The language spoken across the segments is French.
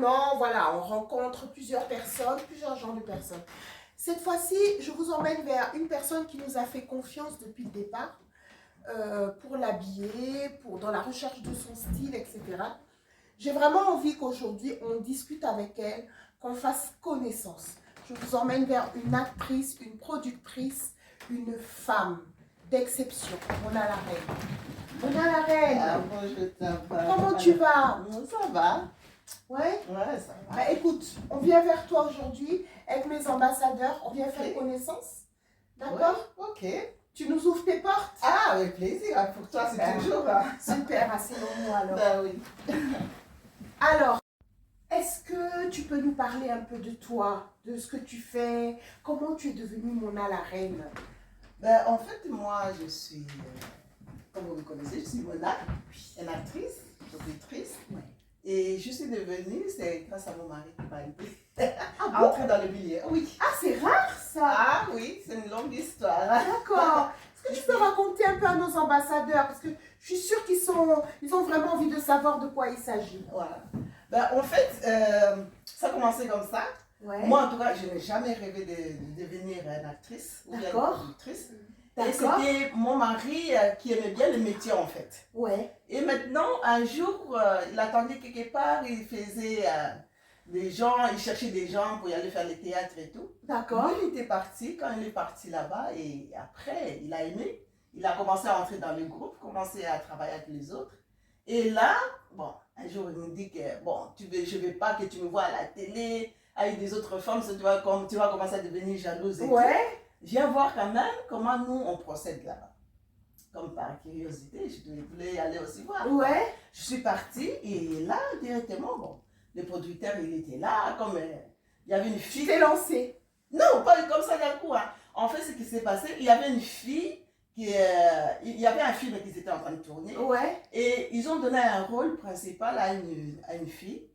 généralement, voilà, on rencontre plusieurs personnes, plusieurs genres de personnes. Cette fois-ci, je vous emmène vers une personne qui nous a fait confiance depuis le départ pour l'habiller, dans la recherche de son style, etc. J'ai vraiment envie qu'aujourd'hui, on discute avec elle, qu'on fasse connaissance. Je vous emmène vers une actrice, une productrice, une femme d'exception, Mona Larraine. Mona Larraine, comment tu vas? Ça va. Ouais? Ouais, ça va. Bah, écoute, on vient vers toi aujourd'hui avec mes ambassadeurs, on vient faire connaissance. D'accord? Ouais, ok. Tu nous ouvres tes portes? Ah, avec plaisir. Pour toi, c'est toujours. Super, asseyons-nous alors. Ben oui. Alors, est-ce que tu peux nous parler un peu de toi, de ce que tu fais, comment tu es devenue Mona Larraine? Ben, en fait, moi, je suis, comme vous me connaissez, je suis Mona, une actrice, productrice. Ouais. Et je suis devenue, c'est grâce à mon mari qui m'a aidée Ah à bon? entrer dans le milieu. Oui. Ah, c'est rare ça! Ah oui, c'est une longue histoire. D'accord. Est-ce que tu peux raconter un peu à nos ambassadeurs? Parce que je suis sûre qu'ils ont vraiment envie de savoir de quoi il s'agit. Voilà. Ben, en fait, ça a commencé comme ça. Ouais. Moi, en tout cas, je n'ai jamais rêvé de devenir une actrice ou bien une productrice. Et c'était mon mari qui aimait bien le métier, en fait. Ouais. Et maintenant, un jour, il attendait quelque part, il faisait des gens, il cherchait des gens pour y aller faire le théâtre et tout. D'accord. Lui, il était parti, quand il est parti là-bas, et après, il a aimé. Il a commencé à entrer dans le groupe, commencé à travailler avec les autres. Et là, bon, un jour, il me dit que, bon, je ne veux pas que tu me vois à la télé, avec des autres femmes, tu vas commencer à devenir jalouse et tout. Viens voir quand même comment nous, on procède là-bas. Comme par curiosité, je voulais aller aussi voir. Ouais. Je suis partie et là, directement, bon, le producteur, il était là, comme il y avait une fille. Tu t'es lancée? Non, pas comme ça d'un coup. Hein. En fait, ce qui s'est passé, il y avait une fille, il y avait un film qu'ils étaient en train de tourner. Ouais. Et ils ont donné un rôle principal à une fille,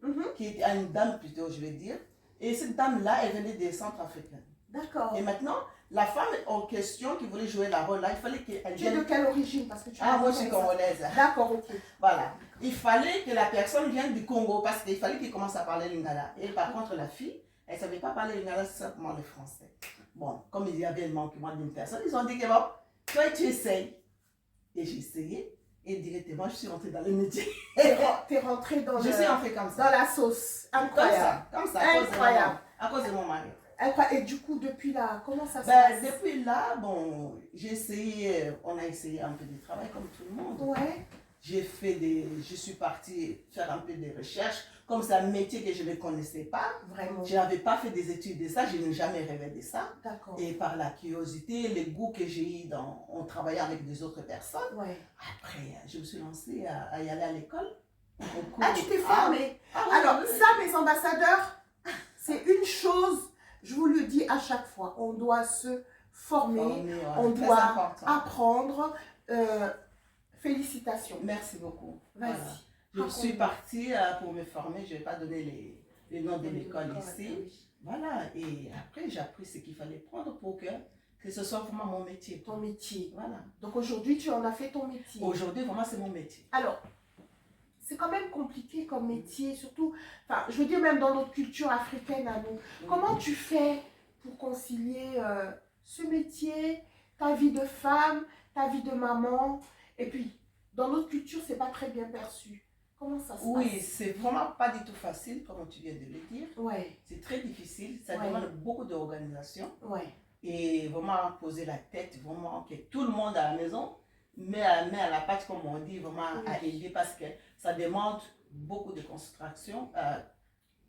à une dame plutôt, je vais dire. Et cette dame-là, elle venait des Centrafricains. D'accord. Et maintenant, la femme en question qui voulait jouer la rôle là, il fallait qu'elle vienne. Tu es de quelle origine? Parce que tu moi je suis congolaise. D'accord, ok. Voilà. Il fallait que la personne vienne du Congo parce qu'il fallait qu'il commence à parler lingala. Et par contre, la fille, elle ne savait pas parler lingala, simplement le français. Bon, comme il y avait le manquement d'une personne, ils ont dit que bon, toi tu essayes. Et j'ai essayé. Et directement, je suis rentrée dans le métier. T'es rentrée dans Je suis rentrée comme ça. Dans la sauce. Incroyable. Comme ça. Incroyable. À cause de mon mari. Et du coup, depuis là, comment ça se passe? Depuis là, bon, on a essayé un peu de travail comme tout le monde. Ouais. Je suis partie faire un peu de recherches. Comme c'est un métier que je ne connaissais pas. Vraiment. Je n'avais pas fait des études de ça, je n'ai jamais rêvé de ça. D'accord. Et par la curiosité, le goût que j'ai eu en travaillant avec des autres personnes. Ouais. Après, je me suis lancée à y aller à l'école. Ah, tu t'es formée. Alors, ça, mes ambassadeurs, c'est une chose, je vous le dis à chaque fois, on doit se former, on doit apprendre. Félicitations. Merci beaucoup. Vas-y. Voilà. Je suis partie pour me former, je ne vais pas donner les noms de l'école ici. Voilà, et après j'ai appris ce qu'il fallait prendre pour que ce soit vraiment mon métier. Ton métier. Voilà. Donc aujourd'hui, tu en as fait ton métier. Aujourd'hui, vraiment, c'est mon métier. Alors, c'est quand même compliqué comme métier, surtout, enfin, je veux dire même dans notre culture africaine à nous. Comment tu fais pour concilier ce métier, ta vie de femme, ta vie de maman, et puis, dans notre culture, c'est pas très bien perçu. Comment ça se passe? Oui, c'est vraiment pas du tout facile, comme tu viens de le dire. Ouais. C'est très difficile, ça demande beaucoup d'organisation. Ouais. Et vraiment poser la tête, vraiment que tout le monde à la maison met à la pâte, comme on dit, vraiment à aider parce que ça demande beaucoup de concentration,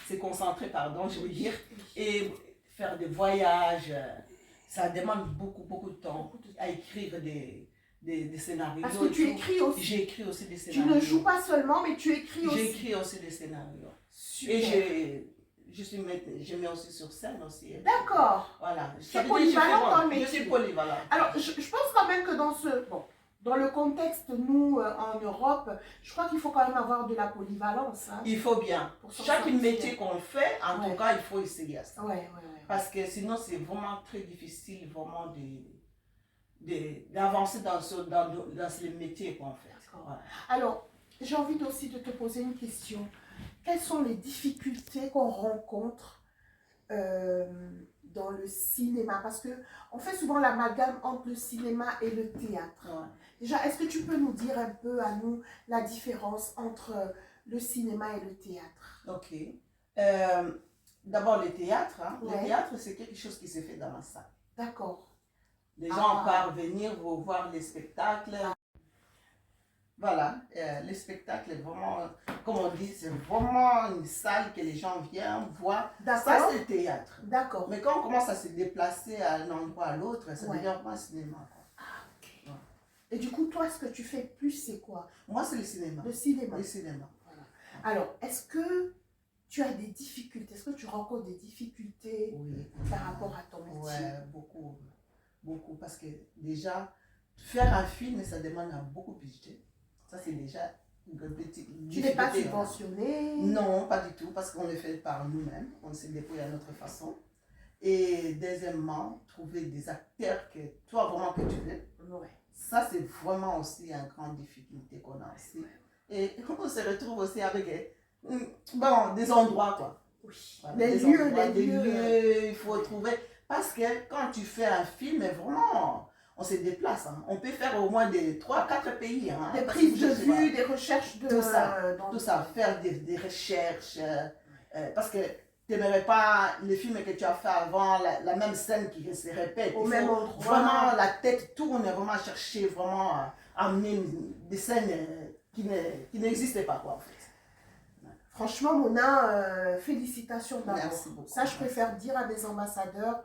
se concentrer, pardon, je veux dire, et faire des voyages, ça demande beaucoup de temps à écrire des scénarios. Parce que tu écris aussi. J'ai écrit aussi des scénarios. Tu ne joues pas seulement, mais tu écris aussi. J'ai écrit aussi des scénarios. Super. Et je mets aussi sur scène aussi. D'accord. Voilà. C'est polyvalent dans le métier. Je suis polyvalent. Alors, je pense quand même que dans le contexte, nous, en Europe, je crois qu'il faut quand même avoir de la polyvalence. Hein, il faut bien. Chaque métier qu'on fait, en tout cas, il faut essayer à ça. Parce que sinon, c'est vraiment très difficile vraiment d'avancer dans ce métier qu'on fait. Voilà. Alors, j'ai envie aussi de te poser une question. quelles sont les difficultés qu'on rencontre dans le cinéma? Parce qu'on fait souvent l'amalgame entre le cinéma et le théâtre. Ouais. Déjà, est-ce que tu peux nous dire un peu à nous la différence entre le cinéma et le théâtre? Ok. D'abord, le théâtre. Hein. Ouais. Le théâtre, c'est quelque chose qui se fait dans la salle. D'accord. Les gens peuvent venir voir les spectacles. Voilà, le spectacle est vraiment, comme on dit, c'est vraiment une salle que les gens viennent voir. Ça, c'est le théâtre. D'accord. Mais quand on commence à se déplacer à un endroit à l'autre, ça devient vraiment un cinéma. Ah, ok. Ouais. Et du coup, toi, ce que tu fais plus, c'est quoi? Moi, c'est le cinéma. Le cinéma. Le cinéma. Voilà. Alors, est-ce que tu as des difficultés? Est-ce que tu rencontres des difficultés par rapport à ton métier? Oui, beaucoup. Beaucoup. Parce que déjà, faire un film, ça demande un beaucoup de budget. Ça, c'est déjà une petite difficulté. Tu n'es pas subventionné? Non, pas du tout, parce qu'on le fait par nous-mêmes. On se débrouille à notre façon. Et deuxièmement, trouver des acteurs que toi, vraiment, que tu veux. Ouais. Ça, c'est vraiment aussi une grande difficulté qu'on a aussi. Et on se retrouve aussi avec des endroits, quoi. Oui. Voilà, des lieux. Il faut trouver. Parce que quand tu fais un film, vraiment, on se déplace. Hein. On peut faire au moins des 3-4 pays. Hein, des prises de vue, des recherches de... Tout ça, faire des recherches. Parce que tu n'aimerais pas le film que tu as fait avant, la même scène qui se répète. Au même endroit. Vraiment, la tête tourne, vraiment chercher, vraiment amener des scènes qui n'existaient pas, quoi, en fait. Franchement, Mona, félicitations d'abord. Merci beaucoup. Ça, je préfère dire à mes ambassadeurs,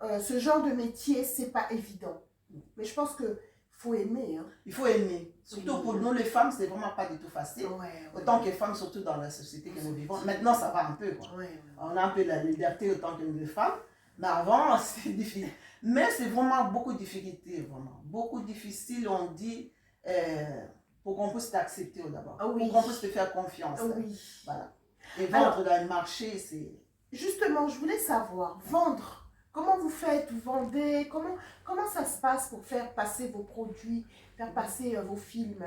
ce genre de métier, c'est pas évident. Mais je pense qu'il faut aimer. Hein. Il faut aimer. Surtout pour nous, les femmes, c'est vraiment pas du tout facile. Autant que femmes, surtout dans la société que nous vivons. Maintenant, ça va un peu. Quoi. On a un peu la liberté autant que nous, les femmes. Mais avant, c'est difficile. Mais c'est vraiment beaucoup de difficultés. Vraiment. Beaucoup difficile, on dit, pour qu'on puisse t'accepter d'abord. Pour qu'on puisse te faire confiance. Voilà. Et vendre dans le marché, c'est... Justement, je voulais savoir, vendre. Comment vous faites? Vous vendez? Comment ça se passe pour faire passer vos produits, faire passer vos films?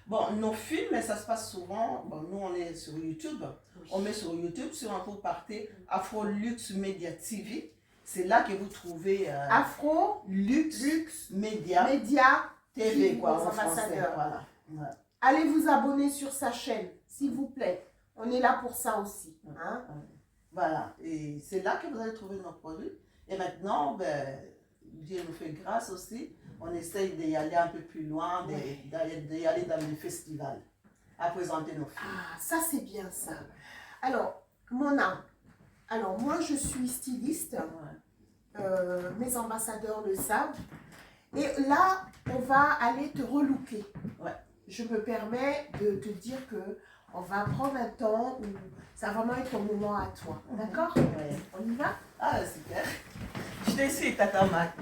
Bon, nos films, ça se passe souvent. Bon, nous, on est sur YouTube. On met sur YouTube, sur un coup partez Afro-Luxe Media TV. C'est là que vous trouvez Afro-Luxe Media TV, quoi, en français. Voilà. Allez vous abonner sur sa chaîne, s'il vous plaît. On est là pour ça aussi. Hein? Voilà. Et c'est là que vous allez trouver nos produits. Et maintenant, Dieu nous fait grâce aussi. On essaye d'y aller un peu plus loin, d'y aller dans les festivals, à présenter nos films. Ah, ça c'est bien ça. Alors, Mona, moi je suis styliste. Mes ambassadeurs le savent. Et là, on va aller te relooker. Je me permets de te dire que on va prendre un temps où ça va vraiment être un moment à toi. D'accord? On y va? Ah, super. Je te suis, Tata Mac.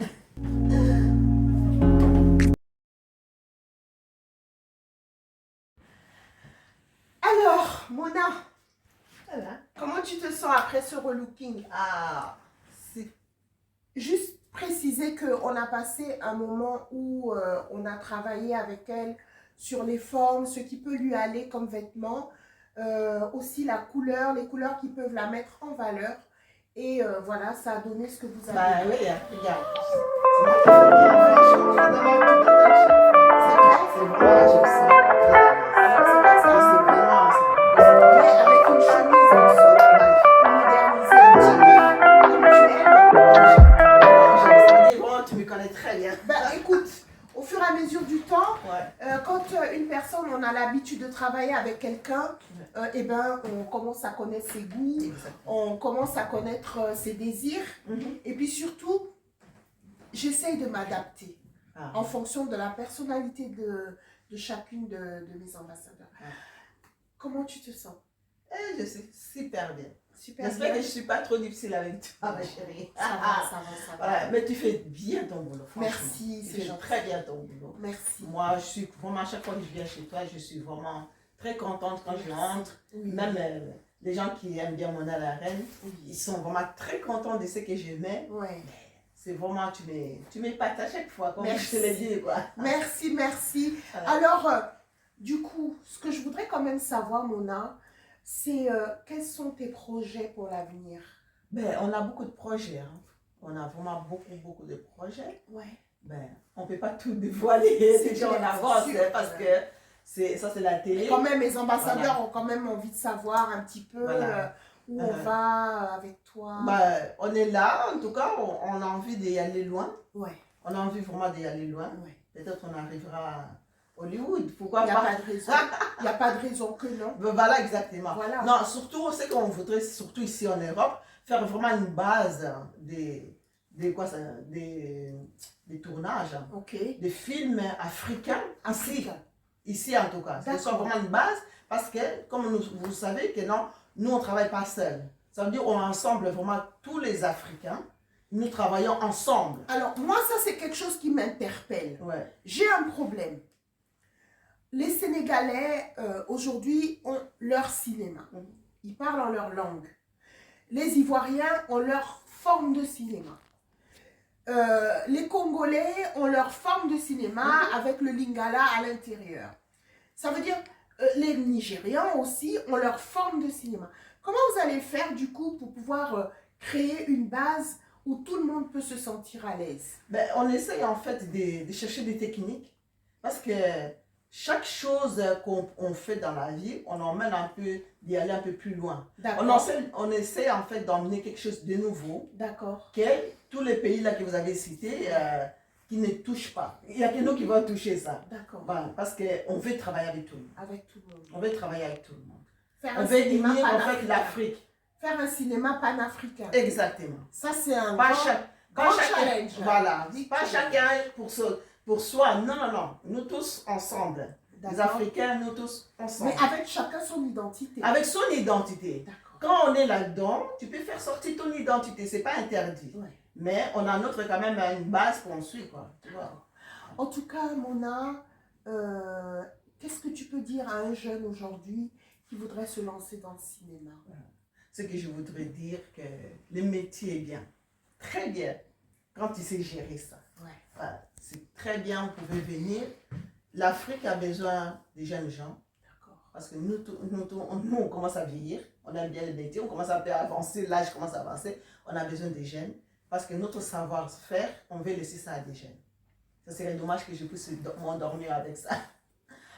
Alors, Mona, comment tu te sens après ce relooking? Ah, c'est... Juste préciser qu'on a passé un moment où on a travaillé avec elle sur les formes, ce qui peut lui aller comme vêtements, aussi la couleur, les couleurs qui peuvent la mettre en valeur. Et voilà, ça a donné ce que vous avez. Bah oui, regarde. C'est moi qui fais c'est vraiment, mais avec une chemise en dessous, modernisée un petit peu, comme tu aimes. Tu me connais très bien. Écoute, au fur et à mesure du temps, quand une personne, on a l'habitude de travailler avec quelqu'un, on commence à connaître ses goûts, on commence à connaître ses désirs, et puis surtout, j'essaye de m'adapter en fonction de la personnalité de chacune de mes ambassadeurs. Comment tu te sens? Je suis super bien. Super J'espère que je ne suis pas trop difficile avec toi, ma chérie. Ça va. Voilà, mais tu fais bien ton boulot, franchement. Merci, c'est gentil. Très bien ton boulot. Merci. Moi, je suis vraiment, à chaque fois que je viens chez toi, je suis vraiment très contente quand je rentre. Même les gens qui aiment bien Mona la Reine, ils sont vraiment très contents de ce que je mets. C'est vraiment, tu m'épates à chaque fois, comme je te l'ai dit, quoi. Merci. Alors, du coup, ce que je voudrais quand même savoir, Mona, c'est quels sont tes projets pour l'avenir? Ben, on a beaucoup de projets. Hein. On a vraiment beaucoup de projets. Ouais. Ben, on ne peut pas tout dévoiler C'est déjà en clair, avance c'est sûr. parce que ça, c'est la télé. Mais quand même, les ambassadeurs Voilà. ont quand même envie de savoir un petit peu Voilà. où on va avec toi. Ben, on est là, en tout cas, on a envie d'y aller loin. Ouais. On a envie vraiment d'y aller loin. Ouais. Peut-être on arrivera à Hollywood. Pourquoi Il n'y a pas? pas de raison. Il n'y a pas de raison que non. Ben, voilà, exactement. Voilà. Non, surtout, c'est qu'on voudrait, surtout ici en Europe, faire vraiment une base des tournages, Ok. des films africains, Africain. ici en tout cas. Ce soit D'accord. vraiment une base parce que, comme vous savez que non, nous on ne travaille pas seuls. Ça veut dire qu'on ensemble vraiment tous les Africains, nous travaillons ensemble. Alors, moi, ça, c'est quelque chose qui m'interpelle. Ouais. J'ai un problème. Les Sénégalais, aujourd'hui, ont leur cinéma. Ils parlent en leur langue. Les Ivoiriens ont leur forme de cinéma. Les Congolais ont leur forme de cinéma avec le lingala à l'intérieur. Ça veut dire, les Nigérians aussi ont leur forme de cinéma. Comment vous allez faire, du coup, pour pouvoir créer une base où tout le monde peut se sentir à l'aise? Ben, on essaye en fait de chercher des techniques parce que chaque chose qu'on fait dans la vie, on emmène un peu, d'y aller un peu plus loin. On essaie en fait d'emmener quelque chose de nouveau. D'accord. Que tous les pays là que vous avez cités, qui ne touchent pas. Il n'y a que nous qui vont toucher ça. D'accord. Voilà, parce qu'on veut travailler avec tout le monde. Avec tout le monde. On veut travailler avec tout le monde. Faire On un veut cinéma unir en fait panafricain. l'Afrique. Faire un cinéma panafricain. Exactement. Ça, c'est un Pas grand chacun. challenge. Voilà. Big Pas challenge. chacun pour soi. Non, non, non. Nous tous ensemble. Les Africains, nous tous ensemble. Mais avec chacun son identité. Avec son identité. D'accord. Quand on est là-dedans, tu peux faire sortir ton identité. C'est pas interdit. Ouais. Mais on a notre quand même une base qu'on suit, quoi. Tu vois. En tout cas, Mona, qu'est-ce que tu peux dire à un jeune aujourd'hui qui voudrait se lancer dans le cinéma? Ce que je voudrais dire, que le métier est bien. Très bien. Quand tu sais gérer ça. Ouais. Voilà. C'est très bien, vous pouvez venir. L'Afrique a besoin des jeunes gens. D'accord. Parce que nous, on commence à vieillir. On aime bien le métier. On commence à avancer. L'âge commence à avancer. On a besoin des jeunes. Parce que notre savoir-faire, on veut laisser ça à des jeunes. Ça serait dommage que je puisse m'endormir avec ça.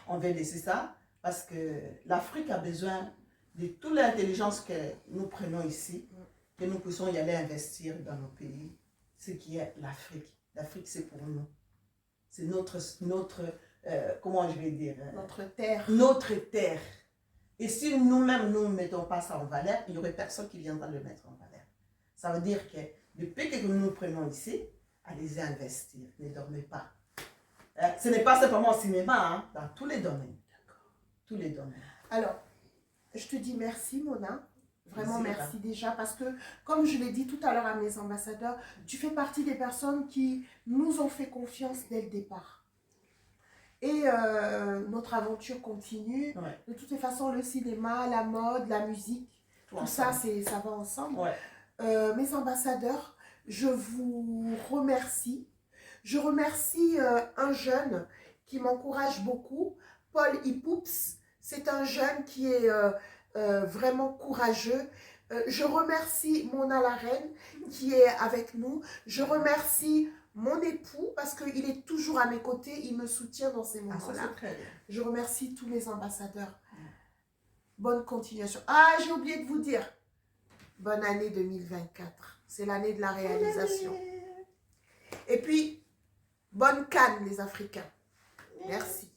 On veut laisser ça parce que l'Afrique a besoin de toute l'intelligence que nous prenons ici, que nous puissions y aller investir dans nos pays, ce qui est l'Afrique. L'Afrique, c'est pour nous. C'est notre comment je vais dire? Notre terre. Notre terre. Et si nous-mêmes, nous ne mettons pas ça en valeur, il n'y aurait personne qui viendra le mettre en valeur. Ça veut dire que depuis que nous nous prenons ici, allez-y investir, ne dormez pas. Ce n'est pas simplement au cinéma, hein, dans tous les domaines. Tous les domaines. Alors, je te dis merci, Mona. Vraiment merci déjà, parce que, comme je l'ai dit tout à l'heure à mes ambassadeurs, tu fais partie des personnes qui nous ont fait confiance dès le départ. Et notre aventure continue. Ouais. De toutes les façons, le cinéma, la mode, la musique, tout ça, ça va ensemble. Ouais. Mes ambassadeurs, je vous remercie. Je remercie un jeune qui m'encourage beaucoup, Paul Ipoups. C'est un jeune qui est vraiment courageux. Je remercie Mona la Reine qui est avec nous. Je remercie mon époux parce qu'il est toujours à mes côtés. Il me soutient dans ces moments-là. Je remercie tous mes ambassadeurs. Bonne continuation. Ah, j'ai oublié de vous dire. Bonne année 2024. C'est l'année de la réalisation. Et puis, bonne canne les Africains. Merci.